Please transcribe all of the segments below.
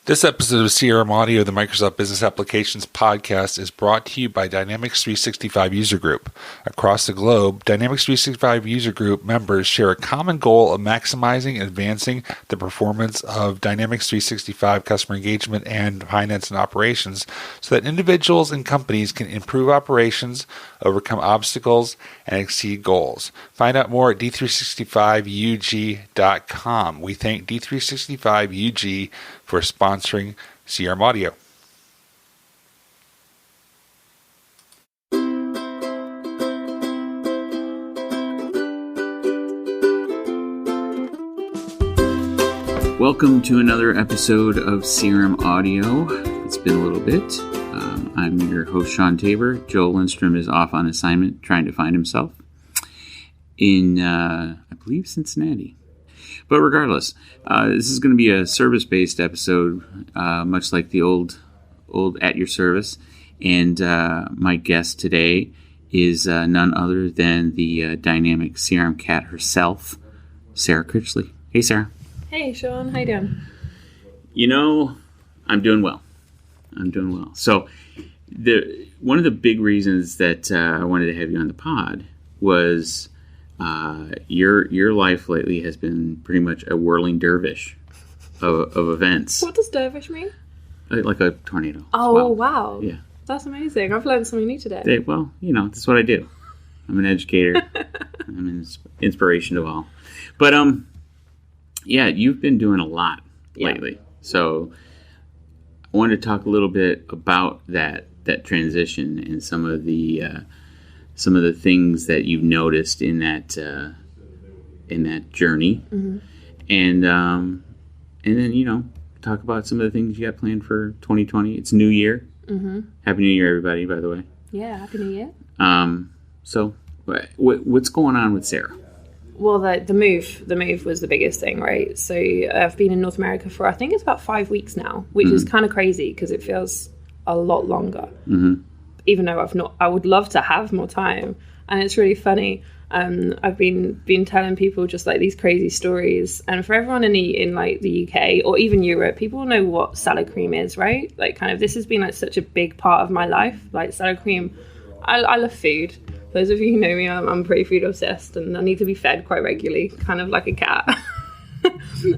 This episode of CRM Audio, the Microsoft Business Applications Podcast, is brought to you by Dynamics 365 User Group. Across the globe, Dynamics 365 User Group members share a common goal of maximizing and advancing the performance of Dynamics 365 customer engagement and finance and operations so that individuals and companies can improve operations, overcome obstacles, and exceed goals. Find out more at d365ug.com. We thank D365UG for sponsoring CRM Audio. Welcome to another episode of CRM Audio. It's been a little bit. I'm your host, Shawn Tabor. Joel Lindstrom is off on assignment trying to find himself in, I believe, Cincinnati. But regardless, this is going to be a service-based episode, much like the old At Your Service. And my guest today is none other than the dynamic CRM cat herself, Sara Critchley. Hey, Sara. Hey, Shawn. How you doing? You know, I'm doing well. So one of the big reasons that I wanted to have you on the pod was your life lately has been pretty much a whirling dervish of events. What does dervish mean? Like a tornado. Oh, wow. Yeah. That's amazing. I've learned something new today. Well, you know, that's what I do. I'm an educator. I'm an inspiration to all. But, yeah, you've been doing a lot lately. So I wanted to talk a little bit about that transition and some of the things that you've noticed in that journey, mm-hmm. and then talk about some of the things you got planned for 2020. It's New Year. Mm-hmm. Happy New Year, everybody! By the way. Yeah, Happy New Year. So what's going on with Sara? Well, the move was the biggest thing, right? So I've been in North America for, I think it's about 5 weeks now, which mm-hmm. is kind of crazy because it feels a lot longer. Mm-hmm. Even though I would love to have more time. And it's really funny. I've been telling people just like these crazy stories. And for everyone in like the UK or even Europe, people know what salad cream is, right? Like kind of this has been like such a big part of my life. Like salad cream, I love food. Those of you who know me, I'm pretty food obsessed and I need to be fed quite regularly, kind of like a cat.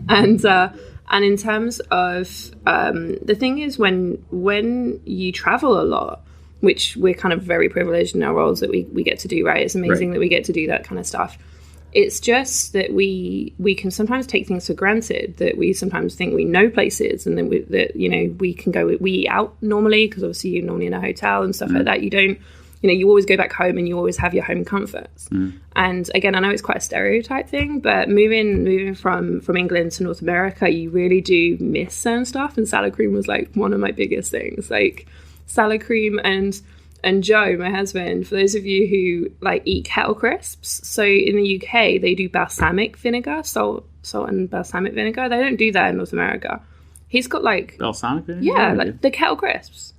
And in terms of the thing is when you travel a lot, which we're kind of very privileged in our roles that we get to do, right? It's amazing that we get to do that kind of stuff. It's just that we can sometimes take things for granted, that we sometimes think we know places and then we can go, we eat out normally because obviously you're normally in a hotel and stuff like that. You don't, you always go back home and you always have your home comforts. And again, I know it's quite a stereotype thing, but moving from England to North America, you really do miss certain stuff. And salad cream was like one of my biggest things, like salad cream and Joe, my husband, for those of you who like eat kettle crisps. So in the UK, they do balsamic vinegar, salt and balsamic vinegar. They don't do that in North America. He's got like balsamic vinegar? Yeah, like the kettle crisps.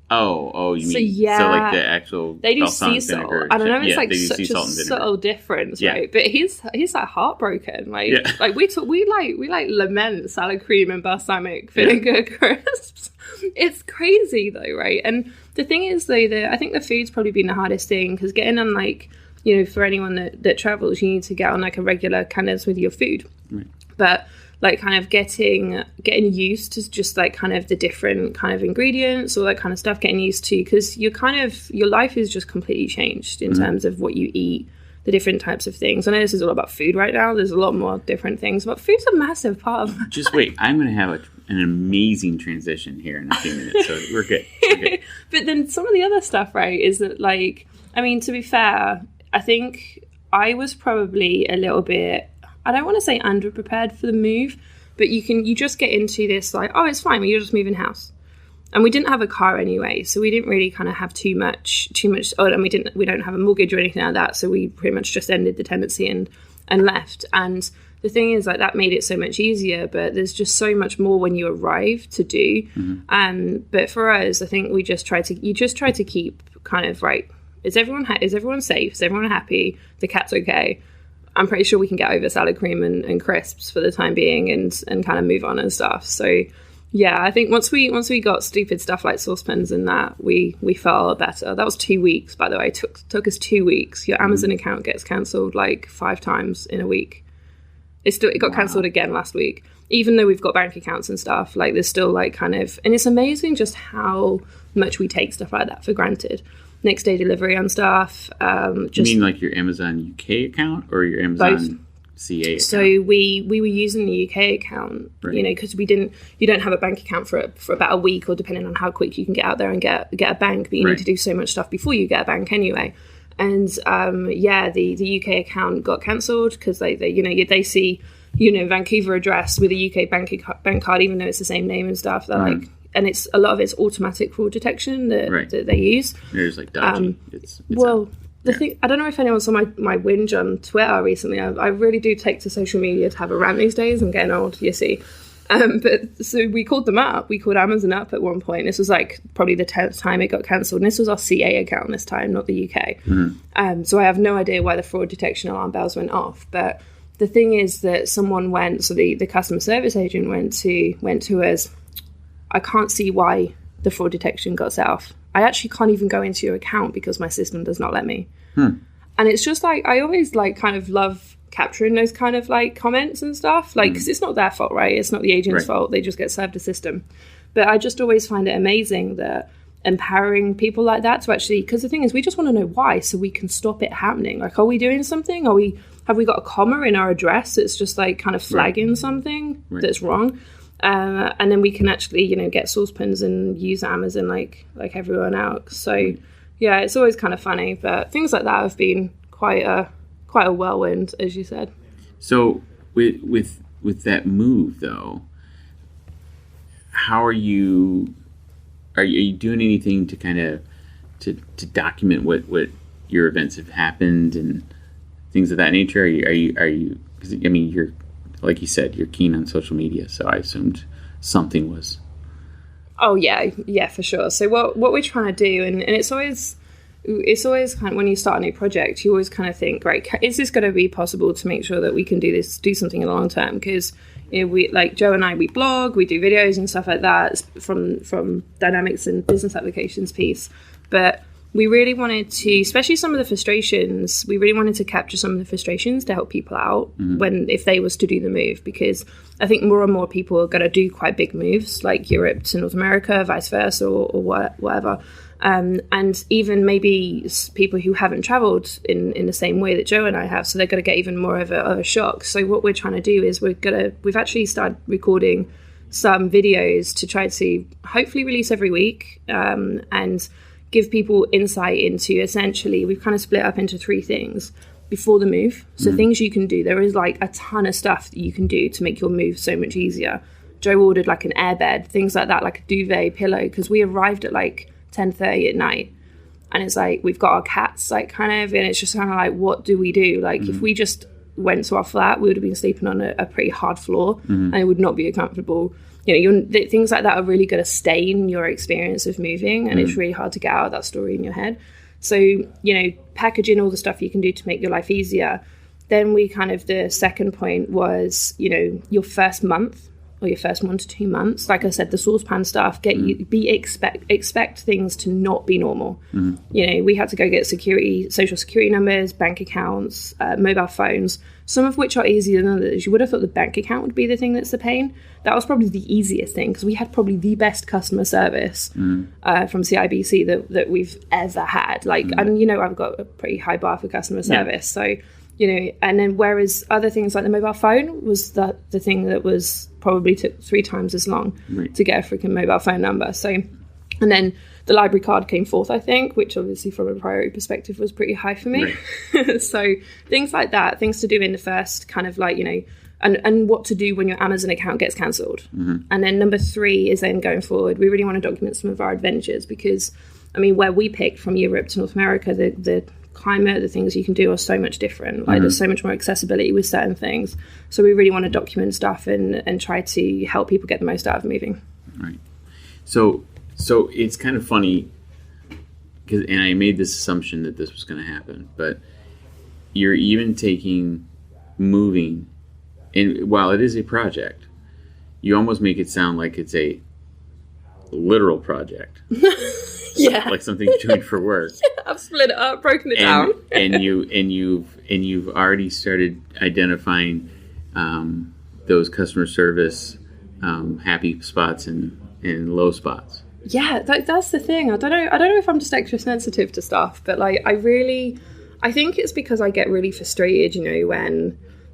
Oh, you mean so like the actual they do sea salt. Vinegar. I don't know, it's like such a subtle difference, right? But he's like heartbroken. Like we lament salad cream and balsamic vinegar crisps. It's crazy though, right? And the thing is though, I think the food's probably been the hardest thing because getting on like, for anyone that travels, you need to get on like a regular cadence with your food. Right. But like kind of getting used to just like kind of the different kind of ingredients, all that kind of stuff, getting used to, because your life is just completely changed in terms of what you eat, the different types of things. I know this is all about food right now. There's a lot more different things, but food's a massive part of Just wait, I'm going to have an amazing transition here in a few minutes, so we're good. But then some of the other stuff, right, is that like, I mean, to be fair, I think I was probably a little bit, I don't want to say underprepared for the move, but you just get into this like, oh, it's fine, you're just moving house. And we didn't have a car anyway, so we didn't really kind of have too much, and we don't have a mortgage or anything like that, so we pretty much just ended the tenancy and left. And the thing is, like, that made it so much easier, but there's just so much more when you arrive to do. Mm-hmm. But for us, I think you just try to keep kind of right. Is everyone safe? Is everyone happy? The cat's okay. I'm pretty sure we can get over salad cream and crisps for the time being and kind of move on and stuff. So Yeah, I think once we got stupid stuff like saucepans and that, we felt a lot better. That was 2 weeks, by the way. It took us 2 weeks. Your Amazon account gets cancelled like 5 times in a week. It got cancelled again last week. Even though we've got bank accounts and stuff, like there's still like kind of, and it's amazing just how much we take stuff like that for granted. Next day delivery on stuff. You mean like your Amazon UK account or your Amazon CA account? So we were using the UK account, you know, because you don't have a bank account for about a week, or depending on how quick you can get out there and get a bank, but you need to do so much stuff before you get a bank anyway. And the UK account got cancelled because they see, you know, Vancouver address with a UK bank card, even though it's the same name and stuff. They're like, and it's a lot of it's automatic fraud detection that they use. There's like dodgy. The thing, I don't know if anyone saw my whinge on Twitter recently. I really do take to social media to have a rant these days. I'm getting old, you see. But so we called them up. We called Amazon up at one point. This was like probably the 10th time it got cancelled. And this was our CA account this time, not the UK. So I have no idea why the fraud detection alarm bells went off. But the thing is that someone went, so the customer service agent went to us, I can't see why the fraud detection got set off. I actually can't even go into your account because my system does not let me. And it's just like, I always like kind of love capturing those kind of like comments and stuff, like, because it's not their fault, right? It's not the agent's fault. They just get served a system. But I just always find it amazing that empowering people like that to actually, because the thing is, we just want to know why so we can stop it happening. Like, are we doing something? Have we got a comma in our address that's just like kind of flagging something that's wrong? And then we can actually, you know, get saucepans and use Amazon like everyone else. So yeah, it's always kind of funny, but things like that have been quite a whirlwind, as you said. So with that move though, how are you doing anything to kind of to document what your events have happened and things of that nature? Are you because I mean, you're, like you said, you're keen on social media, so I assumed something was. Oh yeah, for sure. So what we're trying to do, and it's always kind of, when you start a new project, you always kind of think, right, is this going to be possible to make sure that we can do something in the long term? Because, you know, we, like Joe and I, we blog, we do videos and stuff like that from Dynamics and business applications piece, but we really wanted to, especially some of the frustrations, we really wanted to capture some of the frustrations to help people out if they was to do the move, because I think more and more people are going to do quite big moves, like Europe to North America, vice versa, or whatever. And even maybe people who haven't traveled in the same way that Joe and I have, so they're going to get even more of a shock. So what we're trying to do is we've actually started recording some videos to try to hopefully release every week, and give people insight into, essentially, we've kind of split up into 3 things before the move. So things you can do. There is like a ton of stuff that you can do to make your move so much easier. Joe ordered like an airbed, things like that, like a duvet, pillow, because we arrived at like 10:30 at night, and it's like we've got our cats like kind of, and it's just kind of like, what do we do? Like if we just went to our flat, we would have been sleeping on a pretty hard floor, and it would not be comfortable. You know, things like that are really going to stain your experience of moving, and it's really hard to get out of that story in your head. So, you know, packaging all the stuff you can do to make your life easier. Then the second point was, you know, your first month or your first 1 to 2 months. Like I said, the saucepan stuff, expect things to not be normal. You know, we had to go get social security numbers, bank accounts, mobile phones, some of which are easier than others. You would have thought the bank account would be the thing that's the pain. That was probably the easiest thing, because we had probably the best customer service from CIBC that we've ever had. Like, and you know, I've got a pretty high bar for customer service. So, you know, and then whereas other things like the mobile phone was the thing that was probably took 3 times as long to get a freaking mobile phone number. So, and then the library card came fourth, I think, which obviously from a priority perspective was pretty high for me. So things like that, things to do in the first kind of like, you know, and what to do when your Amazon account gets cancelled. And then number 3 is then going forward, we really want to document some of our adventures, because, I mean, where we picked from Europe to North America, the climate, the things you can do are so much different. Like there's so much more accessibility with certain things. So we really want to document stuff and try to help people get the most out of moving. Right. So it's kind of funny, and I made this assumption that this was going to happen, but you're even taking moving, and while it is a project, You almost make it sound like it's a literal project. Yeah. Like something you're doing for work. I've split it up, broken it down. and you've already started identifying those customer service happy spots and low spots. Yeah, that's the thing. I don't know if I'm just extra sensitive to stuff, but like I think it's because I get really frustrated,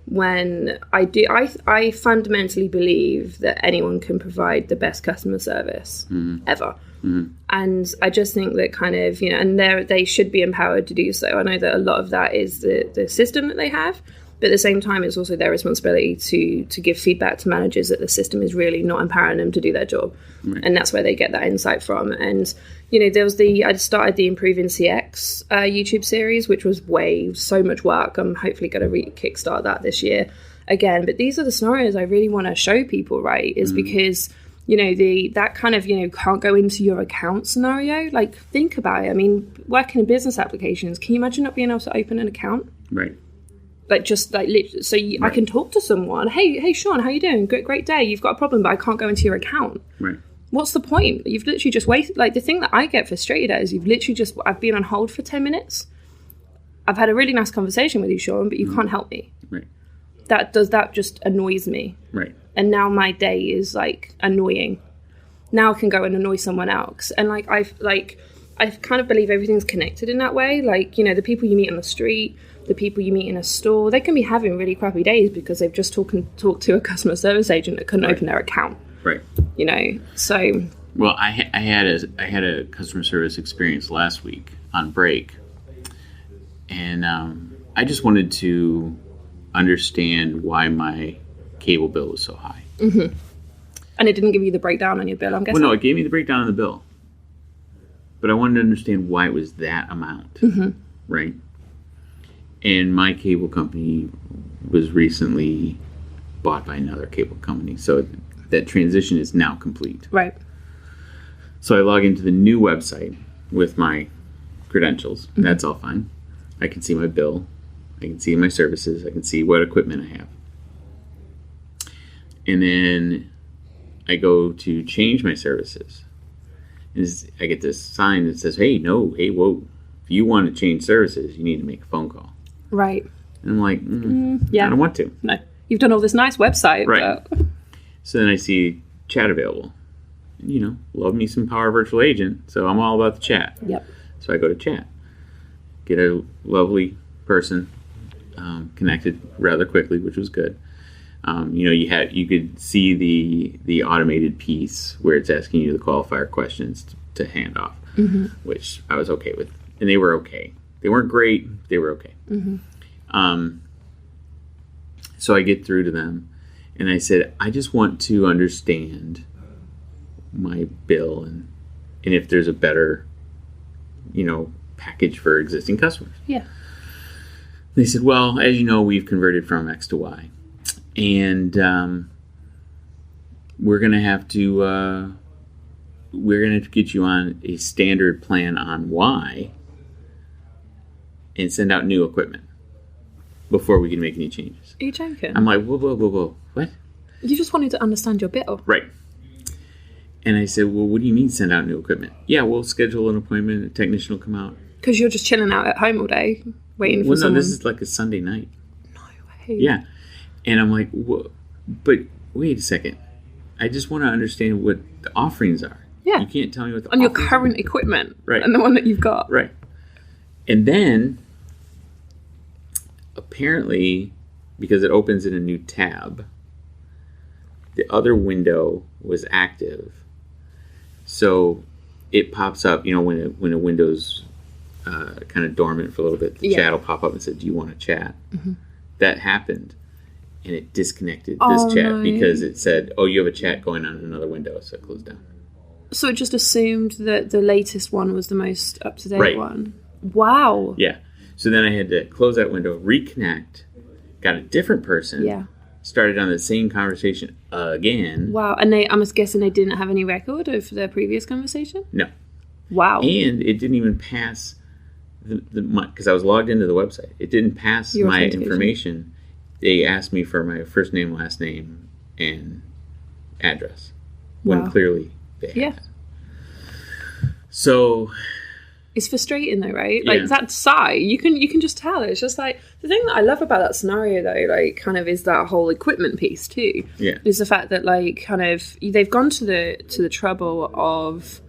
when I fundamentally believe that anyone can provide the best customer service ever. Mm-hmm. And I just think that kind of, and they should be empowered to do so. I know that a lot of that is the system that they have, but at the same time, it's also their responsibility to give feedback to managers that the system is really not empowering them to do their job. Right. And that's where they get that insight from. And, there was I started the Improving CX YouTube series, which was so much work. I'm hopefully going to kickstart that this year again. But these are the scenarios I really want to show people, right? Is because, that kind of, can't go into your account scenario. Like, think about it. I mean, working in business applications, can you imagine not being able to open an account? Right. Like, just like, so right. I can talk to someone. Hey, Shawn, how you doing? Great day. You've got a problem, but I can't go into your account. Right. What's the point? You've literally just wasted. Like, the thing that I get frustrated at is I've been on hold for 10 minutes. I've had a really nice conversation with you, Shawn, but you can't help me. Right. That just annoys me. Right. And now my day is like annoying. Now I can go and annoy someone else. And I kind of believe everything's connected in that way. Like, the people you meet on the street, the people you meet in a store, they can be having really crappy days because they've just talked to a customer service agent that couldn't open their account. Right. So. Well, I had a customer service experience last week on break, and I just wanted to understand why my cable bill was so high. Mm-hmm. And it didn't give you the breakdown on your bill, I'm guessing? Well, no, it gave me the breakdown on the bill. But I wanted to understand why it was that amount. Mm-hmm. Right? And my cable company was recently bought by another cable company. So that transition is now complete. Right. So I log into the new website with my credentials. Mm-hmm. That's all fine. I can see my bill. I can see my services. I can see what equipment I have. And then I go to change my services. And I get this sign that says, whoa. If you want to change services, you need to make a phone call. Right. And I'm like, I don't want to. No. You've done all this nice website. Right. But... So then I see chat available. Love me some Power Virtual Agent, so I'm all about the chat. Yep. So I go to chat. Get a lovely person connected rather quickly, which was good. You could see the automated piece where it's asking you the qualifier questions to hand off, mm-hmm. which I was okay with. And they were okay. They weren't great. They were okay. Mm-hmm. So I get through to them, and I said, I just want to understand my bill and if there's a better, package for existing customers. Yeah. They said, well, as you know, we've converted from X to Y. And we're going to have to get you on a standard plan on Y and send out new equipment before we can make any changes. Are you joking? I'm like, whoa, what? You just wanted to understand your bill. Right. And I said, well, what do you mean send out new equipment? Yeah, we'll schedule an appointment, a technician will come out. Because you're just chilling out at home all day, waiting for someone. No, this is like a Sunday night. No way. Yeah. And I'm like, but wait a second. I just want to understand what the offerings are. Yeah. You can't tell me what the on your current equipment. Right. And the one that you've got. Right. And then, apparently, because it opens in a new tab, the other window was active. So it pops up, when a window's kind of dormant for a little bit, the chat will pop up and say, do you want to chat? Mm-hmm. That happened. And it disconnected this chat because it said, you have a chat going on in another window, so it closed down. So it just assumed that the latest one was the most up-to-date one? Wow. Yeah. So then I had to close that window, reconnect, got a different person, started on the same conversation again. Wow. And I'm just guessing they didn't have any record of their previous conversation? No. Wow. And it didn't even pass, because I was logged into the website. It didn't pass my information. They asked me for my first name, last name, and address when clearly they have. Yeah. So it's frustrating though, right? Like that sigh, you can just tell. It's just like the thing that I love about that scenario though, like kind of is that whole equipment piece too. Yeah. Is the fact that like kind of they've gone to the trouble of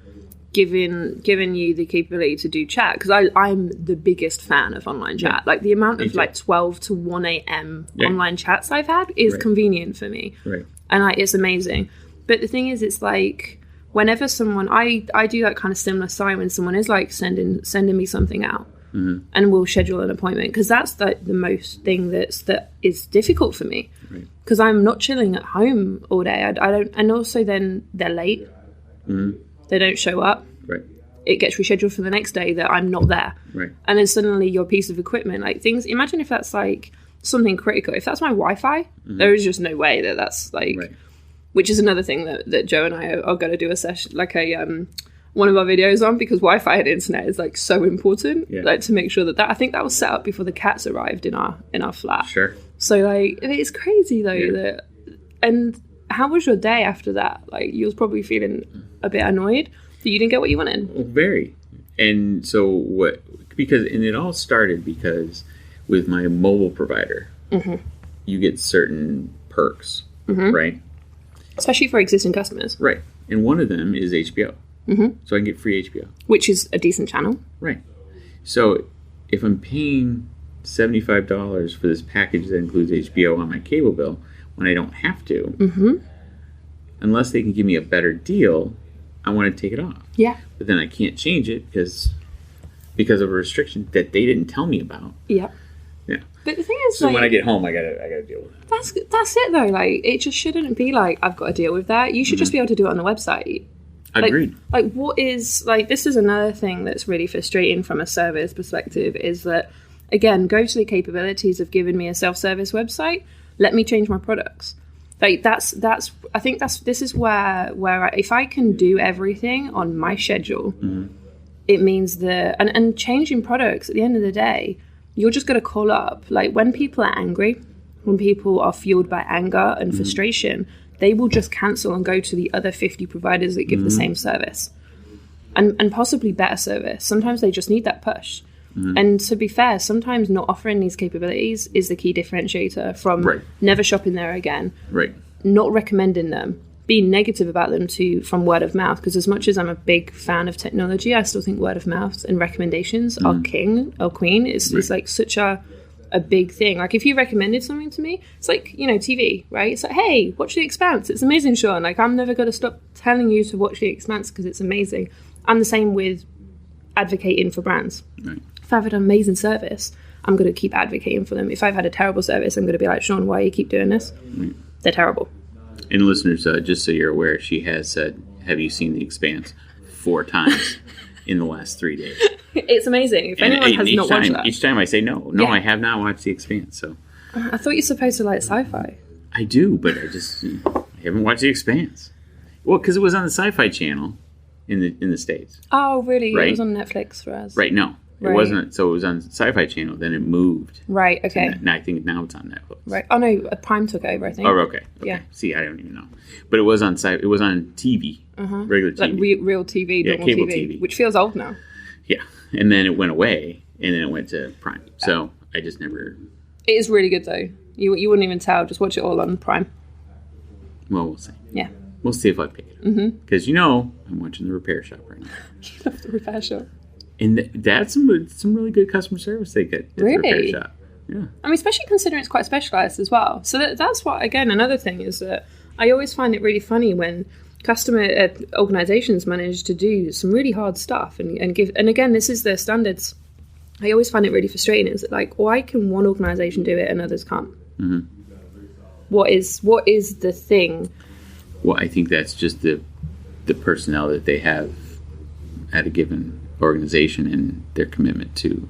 giving you the capability to do chat, because I'm the biggest fan of online chat. Like the amount of like 12 to 1 a.m. online chats I've had is convenient for me. Right. And it's amazing. But the thing is, it's like whenever someone, I do that kind of similar sign when someone is like sending me something out, and we'll schedule an appointment, because that's the most thing that is difficult for me, because I'm not chilling at home all day. I don't, and also then they're late. They don't show up. Right. It gets rescheduled for the next day that I'm not there. Right. And then suddenly your piece of equipment, like things, imagine if that's like something critical. If that's my Wi-Fi, there is just no way that's like, which is another thing that Joe and I are going to do a session, like one of our videos on, because Wi-Fi and internet is like so important, like to make sure that I think that was set up before the cats arrived in our flat. Sure. So like, it's crazy though that, and how was your day after that? Like you was probably feeling a bit annoyed that you didn't get what you wanted. Well, very. And so it all started because with my mobile provider, you get certain perks, right? Especially for existing customers. Right. And one of them is HBO. So I can get free HBO. Which is a decent channel. Right. So if I'm paying $75 for this package that includes HBO on my cable bill, when I don't have to, unless they can give me a better deal, I want to take it off. Yeah. But then I can't change it because of a restriction that they didn't tell me about. Yeah. Yeah. But the thing is, so like, when I get home, I gotta deal with it. That's it though. Like, it just shouldn't be like I've got to deal with that. You should just be able to do it on the website. Agreed. Like, what is like? This is another thing that's really frustrating from a service perspective. Is that again, go to the capabilities of giving me a self-service website. Let me change my products. Like that's. I think this is where if I can do everything on my schedule, it means that and changing products at the end of the day, you're just going to call up. Like when people are angry, when people are fueled by anger and frustration, they will just cancel and go to the other 50 providers that give the same service and possibly better service. Sometimes they just need that push. And to be fair, sometimes not offering these capabilities is the key differentiator from never shopping there again, not recommending them, being negative about them from word of mouth. Because as much as I'm a big fan of technology, I still think word of mouth and recommendations are king or queen. It's like such a big thing. Like if you recommended something to me, it's like, TV, right? It's like, hey, watch The Expanse. It's amazing, Shawn. Like I'm never going to stop telling you to watch The Expanse because it's amazing. I'm the same with advocating for brands. If I've had an amazing service, I'm going to keep advocating for them. If I've had a terrible service, I'm going to be like, Shawn, why do you keep doing this? They're terrible. And listeners, just so you're aware, she has said, have you seen The Expanse 4 times in the last 3 days? It's amazing. If anyone has not watched that. Each time I say no, I have not watched The Expanse. So I thought you're supposed to like sci-fi. I do, but I haven't watched The Expanse. Well, because it was on the Sci-Fi Channel in the States. Oh, really? Right? It was on Netflix for us. Right, no. It wasn't. So it was on Sci-Fi Channel, then it moved. Right, okay. And I think now it's on Netflix. Right. Oh, no, Prime took over, I think. Oh, okay. Yeah. See, I don't even know. But it was on TV, regular TV. Like real TV, normal cable TV, which feels old now. Yeah. And then it went away, and then it went to Prime. So I just never... It is really good, though. You wouldn't even tell. Just watch it all on Prime. Well, we'll see. Yeah. We'll see if I pick it. Because, I'm watching The Repair Shop right now. You love The Repair Shop. And that's some really good customer service they get at the Repair Shop. Yeah. I mean, especially considering it's quite specialized as well. So that's what, again, another thing is that I always find it really funny when customer organizations manage to do some really hard stuff and give, and again, this is their standards. I always find it really frustrating. Is like, why can one organization do it and others can't? What is the thing? Well, I think that's just the personnel that they have at a given organization and their commitment to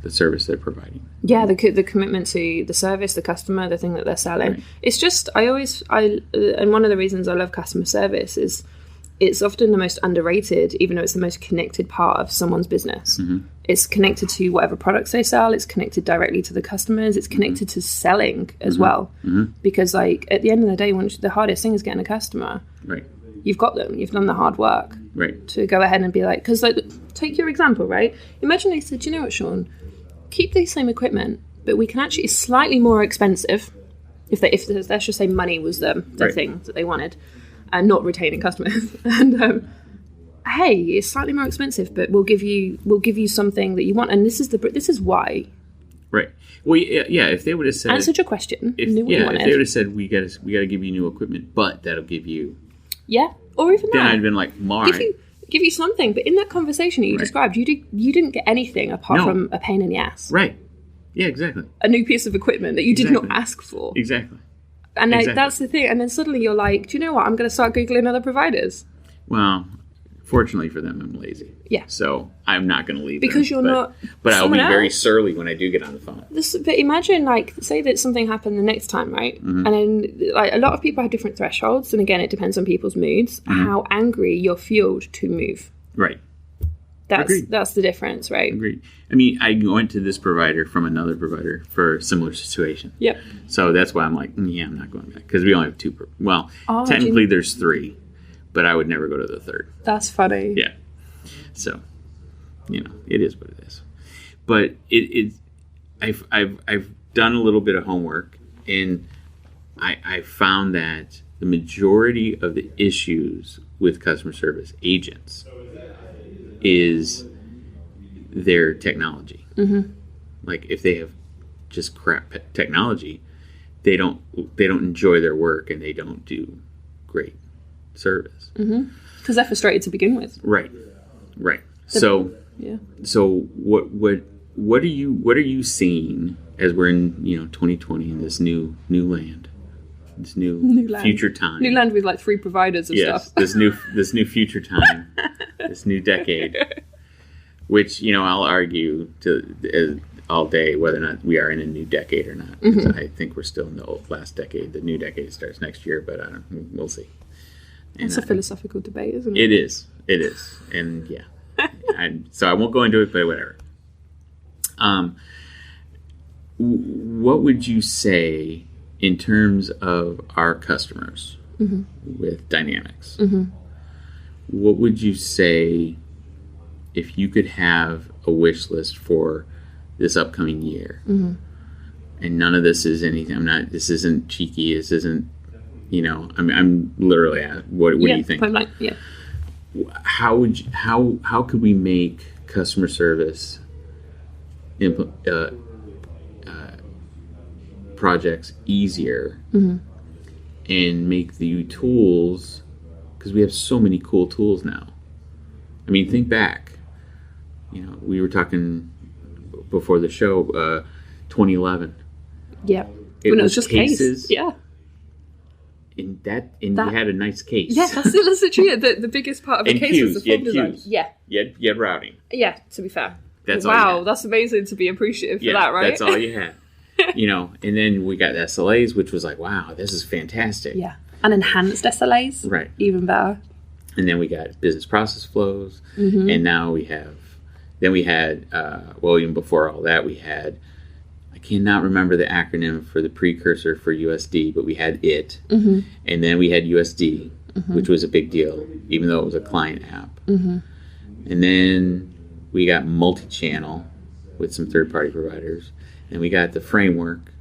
the service they're providing. Yeah, the commitment to the service, the customer, the thing that they're selling. Right. It's just, and one of the reasons I love customer service is it's often the most underrated, even though it's the most connected part of someone's business. It's connected to whatever products they sell. It's connected directly to the customers. It's connected to selling as well. Because like at the end of the day, the hardest thing is getting a customer. Right. You've got them. You've done the hard work. Right. To go ahead and be like, because like, take your example, right? Imagine they said, you know what, Shawn, keep the same equipment, but we can actually, it's slightly more expensive. If let's just say money was the right. thing that they wanted, and not retaining customers. And hey, it's slightly more expensive, but we'll give you something that you want, and this is why. Right. Well, yeah. If they would have said, answered your question, if they would have said we got to give you new equipment, but that'll give you, or even then that, I'd been like, all right. Give you something, but in that conversation that you described, you didn't get anything apart from a pain in the ass. Right. Yeah. Exactly. A new piece of equipment that you did not ask for. Exactly. And that's the thing. And then suddenly you're like, do you know what? I'm going to start Googling other providers. Well, fortunately for them, I'm lazy. Yeah. So I'm not going to leave because them, you're not. But I'll be very surly when I do get on the phone. But imagine, like, say that something happened the next time, right? And then, like, a lot of people have different thresholds, and again, it depends on people's moods. How angry you're fueled to move. Right. That's the difference, right? Agreed. I mean, I went to this provider from another provider for a similar situation. Yep. So that's why I'm like, I'm not going back. Because we only have two. Technically there's three, but I would never go to the third. That's funny. Yeah. So, it is what it is. But I've done a little bit of homework, and I found that the majority of the issues with customer service agents is their technology. Like if they have just crap technology, they don't enjoy their work, and they don't do great service because they're frustrated to begin with. Right. So what are you seeing as we're in 2020 in this new land, this new land. Future time, new land with like 3 providers of stuff. this new future time, this new decade, which I'll argue all day whether or not we are in a new decade or not. I think we're still in the last decade. The new decade starts next year, but we'll see. It's a philosophical debate, isn't it? It is, and yeah. So I won't go into it, but whatever. What would you say in terms of our customers with Dynamics? What would you say if you could have a wish list for this upcoming year? And none of this is anything. This isn't cheeky. This isn't. I'm literally at. What do you think? How could we make customer service projects easier and make the tools, because we have so many cool tools now. I mean, think back. We were talking before the show, 2011. Yeah, when it was just cases. Yeah. And you had a nice case. Yeah, that's literally the biggest part of the case was the form design. Yeah. You had routing. Yeah, to be fair. Wow, that's amazing to be appreciative for that, right? That's all you had. And then we got SLAs, which was like, wow, this is fantastic. Yeah. And enhanced SLAs. Right. Even better. And then we got business process flows. And now we had, even before all that, we had, I cannot remember the acronym for the precursor for USD, but we had it. And then we had USD, which was a big deal, even though it was a client app. And then we got multi-channel with some third-party providers. And we got the framework,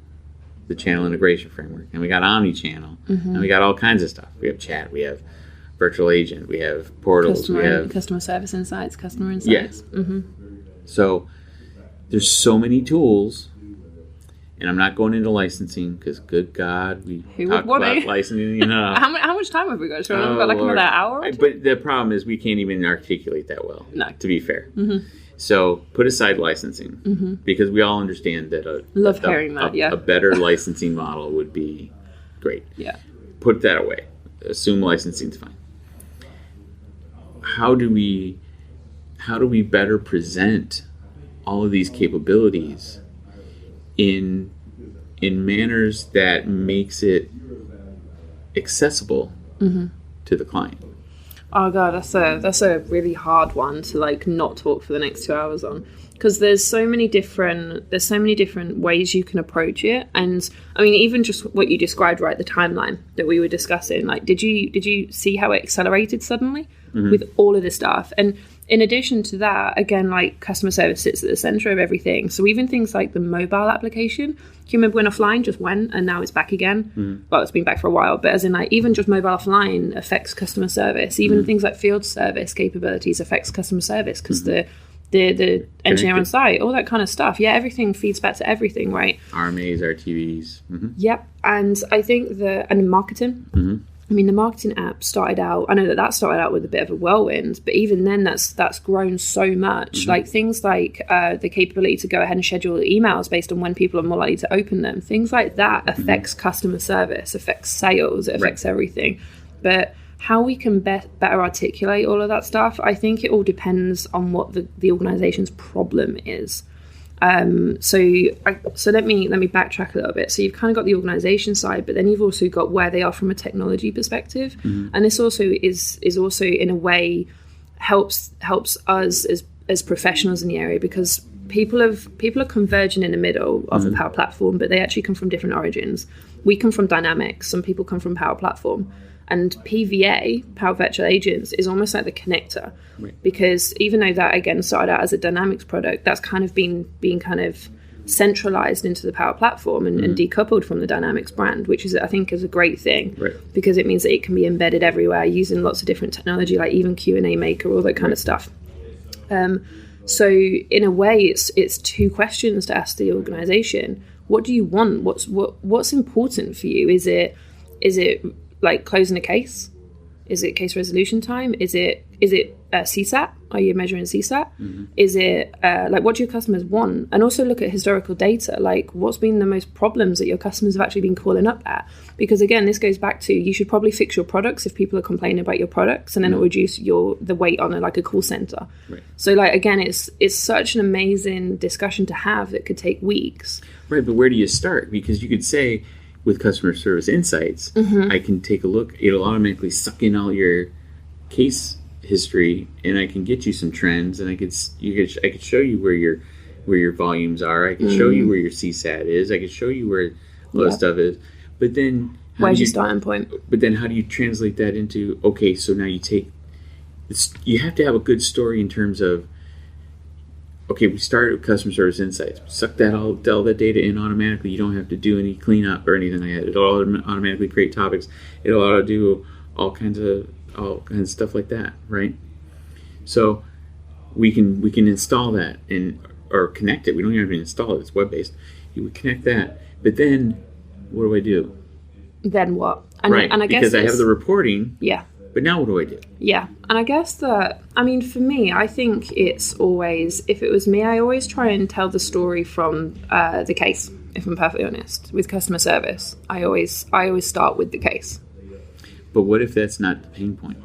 the channel integration framework. And we got omnichannel. And we got all kinds of stuff. We have chat. We have virtual agent. We have portals. We have customer service insights, customer insights. Yeah. So there's so many tools. And I'm not going into licensing because, good God, we talk about licensing. How much time have we got? So we've got like another hour? But the problem is we can't even articulate that well, to be fair. So put aside licensing because we all understand that a better licensing model would be great. Yeah. Put that away. Assume licensing's fine. How do we better present all of these capabilities in manners that makes it accessible to the client? Oh god, that's a really hard one to like not talk for the next 2 hours on, because there's so many different ways you can approach it. And I mean, even just what you described, right, the timeline that we were discussing, like did you see how it accelerated suddenly with all of this stuff? And in addition to that, again, like customer service sits at the center of everything. So even things like the mobile application, do you remember when offline just went and now it's back again? Well, it's been back for a while, but as in like even just mobile offline affects customer service. Even things like field service capabilities affects customer service, because the engineer on site, all that kind of stuff. Yeah, everything feeds back to everything, right? RMAs, RTVs. Yep. And I think and marketing. I mean, the marketing app started out, I know that started out with a bit of a whirlwind, but even then that's grown so much. Like things like the capability to go ahead and schedule emails based on when people are more likely to open them. Things like that affects customer service, affects sales, it affects everything. But how we can better articulate all of that stuff, I think it all depends on what the organization's problem is. So let me backtrack a little bit. So you've kind of got the organization side, but then you've also got where they are from a technology perspective, and this also is also in a way helps us as professionals in the area, because people are converging in the middle of the Power Platform, but they actually come from different origins. We come from Dynamics. Some people come from Power Platform. And PVA, Power Virtual Agents, is almost like the connector, because even though that, again, started out as a Dynamics product, that's kind of been kind of centralized into the Power Platform and decoupled from the Dynamics brand, which is, I think, is a great thing, because it means that it can be embedded everywhere using lots of different technology, like even Q&A Maker, all that kind of stuff. So in a way, it's two questions to ask the organization. What do you want? What's important for you? Is it like closing a case? Is it case resolution time? Is it CSAT? Are you measuring CSAT? Is it like, what do your customers want? And also look at historical data, like what's been the most problems that your customers have actually been calling up at? Because again, this goes back to, you should probably fix your products if people are complaining about your products, and then it'll reduce the weight on a call center. So like, again, it's such an amazing discussion to have that could take weeks. Right, but where do you start? Because you could say, with customer service insights, I can take a look. It'll automatically suck in all your case history, and I can get you some trends, and I could show you where your volumes are. I can show you where your CSAT is. I can show you where all that stuff is. But then, where's your starting point? But then, how do you translate that into, okay, so now you have to have a good story in terms of, okay, we started with customer service insights. Suck all that data in automatically. You don't have to do any cleanup or anything like that. It'll automatically create topics. It'll auto do all kinds of stuff like that, right? So we can install that or connect it. We don't even have to install it. It's web based. You would connect that, but then what do I do? Then what? And I guess because I have the reporting. Yeah. But now what do I do? Yeah. And I guess for me, I think it's always, if it was me, I always try and tell the story from the case, if I'm perfectly honest. With customer service, I always start with the case. But what if that's not the pain point?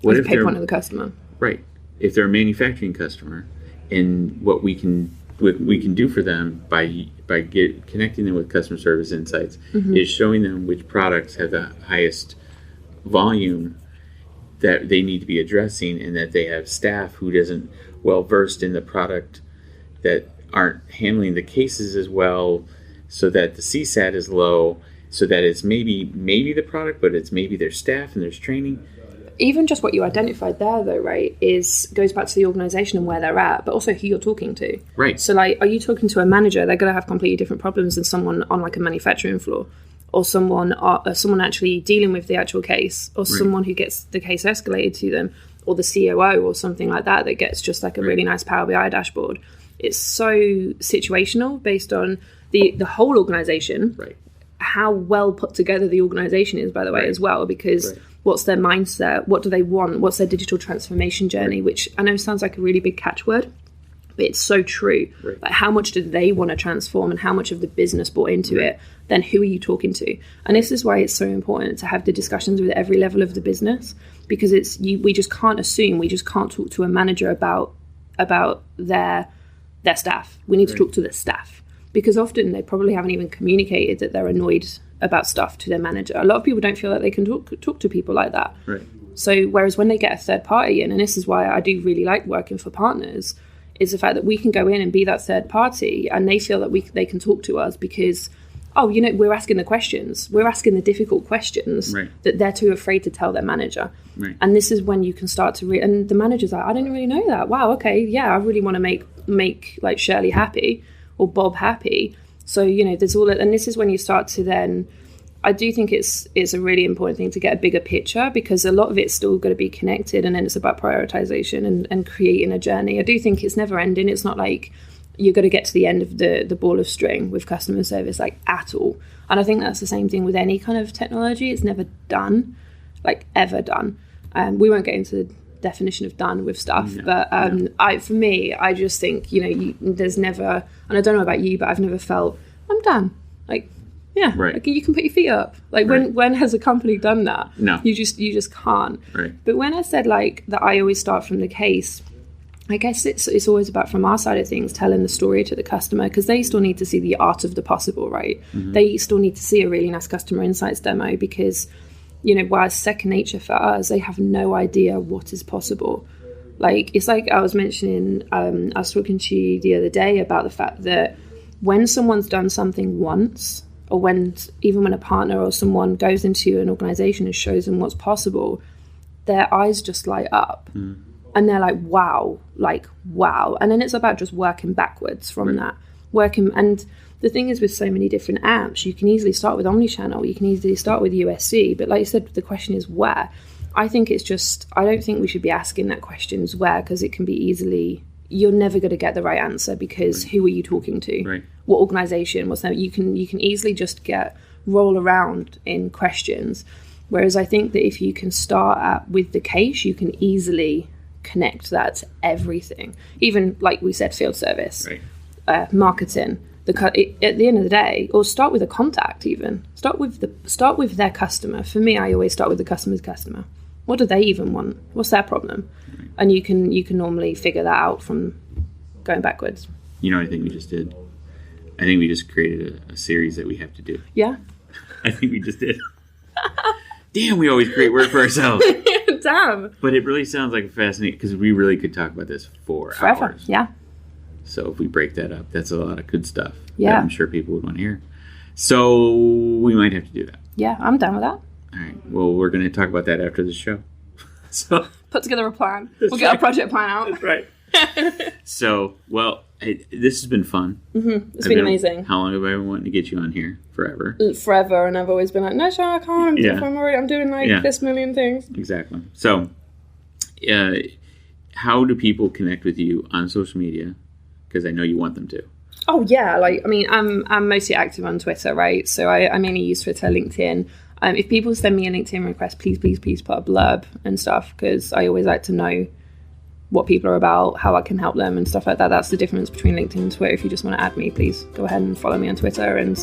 What if the pain point of the customer? Right. If they're a manufacturing customer, and what we can do for them by connecting them with customer service insights is showing them which products have the highest volume that they need to be addressing, and that they have staff who isn't well versed in the product, that aren't handling the cases as well, so that the CSAT is low, so that it's maybe the product, but it's maybe their staff and there's training. Even just what you identified there, though, right, goes back to the organization and where they're at, but also who you're talking to. Right. So, like, are you talking to a manager? They're going to have completely different problems than someone on like a manufacturing floor, or someone actually dealing with the actual case, or someone who gets the case escalated to them, or the COO or something like that gets just like a really nice Power BI dashboard. It's so situational based on the whole organization. Right. How well put together the organization is, by the way, as well, because what's their mindset? What do they want? What's their digital transformation journey? Which I know sounds like a really big catchword, but it's so true. Like, how much do they want to transform, and how much of the business bought into it? Then who are you talking to? And this is why it's so important to have the discussions with every level of the business, because we just can't assume, we just can't talk to a manager about their staff. We need to talk to the staff, because often they probably haven't even communicated that they're annoyed about stuff to their manager. A lot of people don't feel that they can talk to people like that. Right. So whereas when they get a third party in, and this is why I do really like working for partners, is the fact that we can go in and be that third party, and they feel that they can talk to us because, we're asking the questions. We're asking the difficult questions that they're too afraid to tell their manager. Right. And this is when you can start to and the manager's like, I didn't really know that. Wow, okay, yeah, I really want to make like Shirley happy or Bob happy. So, there's all that. And this is when you start to then, I do think it's a really important thing to get a bigger picture, because a lot of it's still got to be connected, and then it's about prioritization and creating a journey. I do think it's never ending. It's not like you're going to get to the end of the ball of string with customer service, like, at all. And I think that's the same thing with any kind of technology. It's never done, like, ever done. We won't get into the definition of done with stuff, but for me, I just think, there's never, and I don't know about you, but I've never felt I'm done. Like, yeah, like, you can put your feet up. Like, when has a company done that? No, you just can't. Right. But when I said, like, that I always start from the case, I guess it's always about, from our side of things, telling the story to the customer, because they still need to see the art of the possible, right? Mm-hmm. They still need to see a really nice customer insights demo, because, while it's second nature for us, they have no idea what is possible. Like, it's like I was mentioning, I was talking to you the other day about the fact that when someone's done something once, or even when a partner or someone goes into an organization and shows them what's possible, their eyes just light up. Mm. And they're like, wow. And then it's about just working backwards from that. And the thing is, with so many different apps, you can easily start with omnichannel. You can easily start with USC. But like you said, the question is where. I think it's just, I don't think we should be asking that question is where, because it can be easily, you're never going to get the right answer, because who are you talking to? Right. What organization? What's that? You can easily just roll around in questions. Whereas I think that if you can start with the case, you can easily connect that to everything. Even, like we said, field service, marketing. At the end of the day, or start with a contact. Even start with their customer. For me, I always start with the customer's customer. What do they even want? What's their problem? Right. And you can normally figure that out from going backwards. I think we just did. I think we just created a series that we have to do. Yeah. I think we just did. Damn, we always create work for ourselves. Damn. But it really sounds like a fascinating, because we really could talk about this for forever. Hours. Yeah. So if we break that up, that's a lot of good stuff. Yeah. That I'm sure people would want to hear. So we might have to do that. Yeah, I'm down with that. All right. Well, we're going to talk about that after the show. So put together a plan. We'll get our project plan out. That's right. So, this has been fun. Mm-hmm. It's been amazing. How long have I been wanting to get you on here? Forever. Forever, and I've always been like, no, Shawn, I can't. I'm doing like this million things. Exactly. So, how do people connect with you on social media? Because I know you want them to. Oh yeah, I'm mostly active on Twitter, right? So I mainly use Twitter, LinkedIn. If people send me a LinkedIn request, please put a blurb and stuff, because I always like to know what people are about, how I can help them and stuff like that. That's the difference between LinkedIn and Twitter. If you just want to add me, please go ahead and follow me on Twitter. And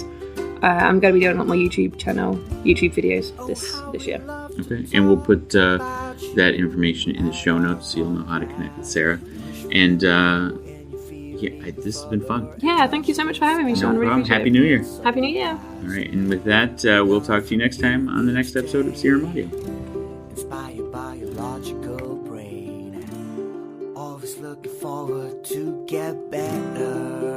I'm going to be doing my YouTube channel, YouTube videos this year. Okay, and we'll put that information in the show notes, so you'll know how to connect with Sarah. And this has been fun. Yeah, thank you so much for having me, Shawn. No really appreciate Happy New Year. Happy New Year. All right, and with that, we'll talk to you next time on the next episode of Serum Audio. Inspired by your logical brain, always looking forward to get better.